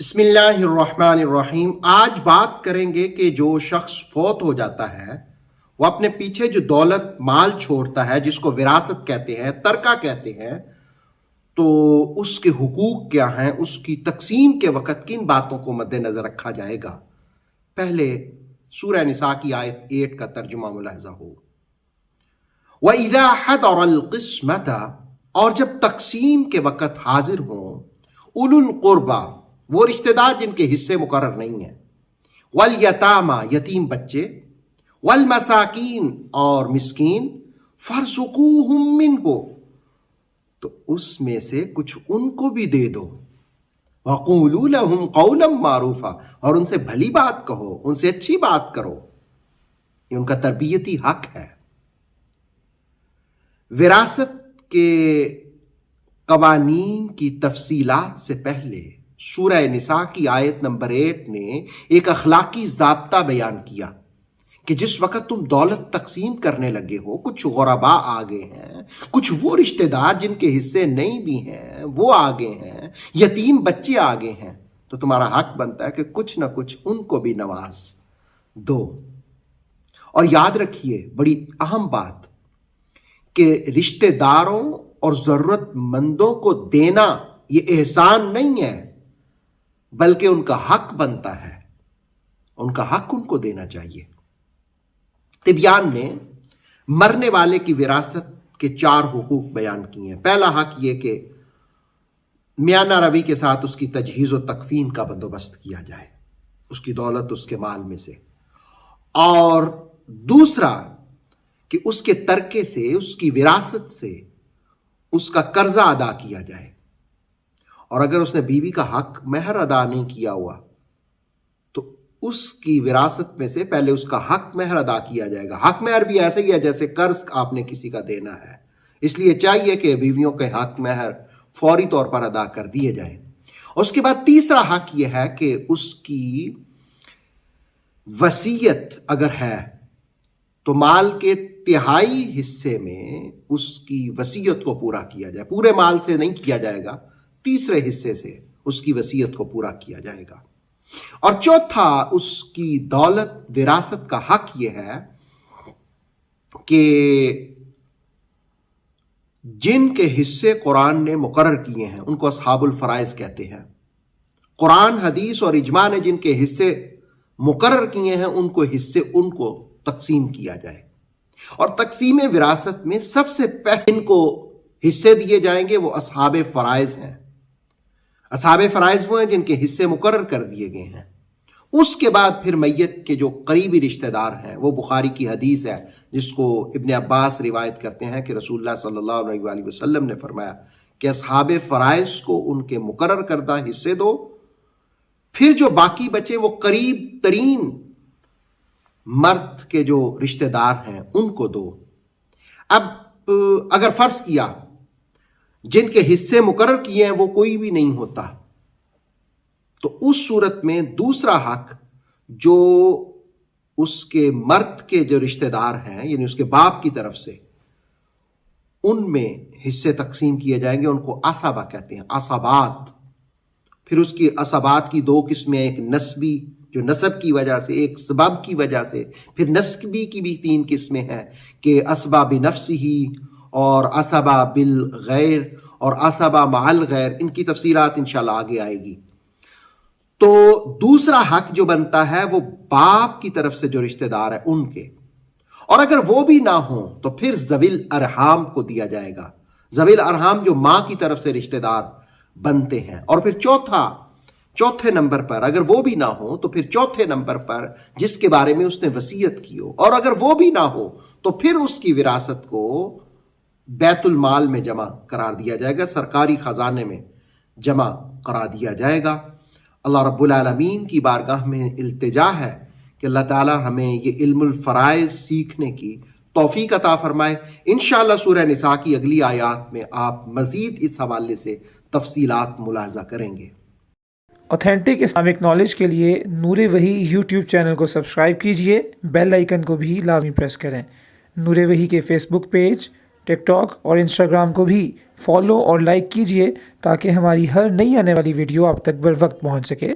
बिस्मिल्लाहिर्रहमानिर्रहीम। आज बात करेंगे कि जो शख्स फौत हो जाता है वो अपने पीछे जो दौलत माल छोड़ता है, जिसको विरासत कहते हैं, तरका कहते हैं, तो उसके हुकूक क्या हैं, उसकी तकसीम के वक़्त किन बातों को मद्देनज़र रखा जाएगा। पहले सूरह निसा की आयत 8 का तर्जुमा मुलाहज़ा हो। वइज़ा हदरल क़िस्मत, और जब तकसीम के वक़्त हाजिर हों, उलुल क़ुरबा, वो रिश्तेदार जिनके हिस्से मुकर्रर नहीं है, वल यतामा, यतीम बच्चे, वल मसाकीन, और मिस्कीन, फरज़ुकूहुम मिन्हु, तो उसमें से कुछ उनको भी दे दो। वक़ूलू लहुम क़ौलन मारूफा, और उनसे भली बात कहो, उनसे अच्छी बात करो। ये उनका तरबियती हक है। विरासत के कवानीन की तफसीलात से पहले सूरह निसा की आयत नंबर 8 ने एक अखलाकी ज़ाब्ता बयान किया कि जिस वक़्त तुम दौलत तकसीम करने लगे हो, कुछ गुरबा आ गए हैं, कुछ वो रिश्तेदार जिनके हिस्से नहीं भी हैं वो आ गए हैं, यतीम बच्चे आ गए हैं, तो तुम्हारा हक बनता है कि कुछ ना कुछ उनको भी नवाज दो। और याद रखिए बड़ी अहम बात कि रिश्तेदारों और ज़रूरतमंदों को देना ये एहसान नहीं है, बल्कि उनका हक बनता है। उनका हक उनको देना चाहिए। तिबियान ने मरने वाले की विरासत के 4 हुकूक बयान किए हैं। पहला हक ये कि मियाना रवी के साथ उसकी तजहीज़ व तकफीन का बंदोबस्त किया जाए, उसकी दौलत उसके माल में से। और दूसरा कि उसके तरके से, उसकी विरासत से उसका कर्जा अदा किया जाए। और अगर उसने बीवी का हक महर अदा नहीं किया हुआ तो उसकी विरासत में से पहले उसका हक महर अदा किया जाएगा। हक महर भी ऐसा ही है जैसे कर्ज आपने किसी का देना है, इसलिए चाहिए कि बीवियों के हक महर फौरी तौर पर अदा कर दिए जाए। उसके बाद तीसरा हक यह है कि उसकी वसीयत अगर है तो माल के 1/3 हिस्से में उसकी वसीयत को पूरा किया जाए। पूरे माल से नहीं किया जाएगा, तीसरे हिस्से से उसकी वसीयत को पूरा किया जाएगा। और चौथा, उसकी दौलत विरासत का हक यह है कि जिनके हिस्से कुरान ने मुकर्रर किए हैं उनको अस्हाबुल फराइज कहते हैं। कुरान, हदीस और इजमा ने जिनके हिस्से मुकर्रर किए हैं उनको हिस्से उनको तकसीम किया जाए। और तकसीम विरासत में सबसे पहले इनको हिस्से दिए जाएंगे वो अस्हाब फराइज हैं। अस्हाब फराइज वो हैं जिनके हिस्से मुकर्रर कर दिए गए हैं। उसके बाद फिर मैयत के जो करीबी रिश्तेदार हैं, वो बुखारी की हदीस है जिसको इब्ने अब्बास रिवायत करते हैं कि रसूलुल्लाह सल्लल्लाहु अलैहि वसल्लम ने फरमाया कि अस्हाब फराइज को उनके मुकर्रर करदा हिस्से दो, फिर जो बाकी बचे वो करीब तरीन मर्द के जो रिश्तेदार हैं उनको दो। अब अगर फर्ज किया जिनके हिस्से मुकर्रर किए हैं वो कोई भी नहीं होता, तो उस सूरत में दूसरा हक जो उसके मर्द के जो रिश्तेदार हैं यानी उसके बाप की तरफ से, उनमें हिस्से तकसीम किए जाएंगे। उनको असबा कहते हैं, असबात। फिर उसकी असबात की 2 किस्में, एक नस्बी जो नसब की वजह से, एक सबब की वजह से, फिर नस्बी की भी 3 किस्में हैं कि असबा बिनफ्सिही और असबा बिल गैर और असबा माल गैर। इनकी तफसीलात इंशाल्लाह आगे आएगी। तो दूसरा हक जो बनता है वो बाप की तरफ से जो रिश्तेदार है उनके, और अगर वो भी ना हो तो फिर ज़विल अरहाम को दिया जाएगा। ज़विल अरहाम जो मां की तरफ से रिश्तेदार बनते हैं। और फिर चौथे नंबर पर अगर वो भी ना हो तो फिर चौथे नंबर पर जिसके बारे में उसने वसीयत की हो, और अगर वो भी ना हो तो फिर उसकी विरासत को बैतुल माल में जमा करार दिया जाएगा, सरकारी खजाने में जमा करा दिया जाएगा। अल्लाह रब्बुल आलमीन की बारगाह में इल्तिजा है कि अल्लाह ताला हमें ये इल्मुल फराइज सीखने की तौफीक अता फरमाए। इंशाअल्लाह सूरह निसा की अगली आयात में आप मजीद इस हवाले से तफसीलात मुलाहजा करेंगे। ऑथेंटिक इस्लामिक नॉलेज के लिए नूर वही यूट्यूब चैनल को सब्सक्राइब कीजिए, बेल आइकन को भी लाजमी प्रेस करें। नूर वही के फेसबुक पेज, ٹک ٹاک اور انسٹاگرام کو بھی فالو اور لائک کیجیے تاکہ ہماری ہر نئی آنے والی ویڈیو آپ تک بر وقت پہنچ سکے۔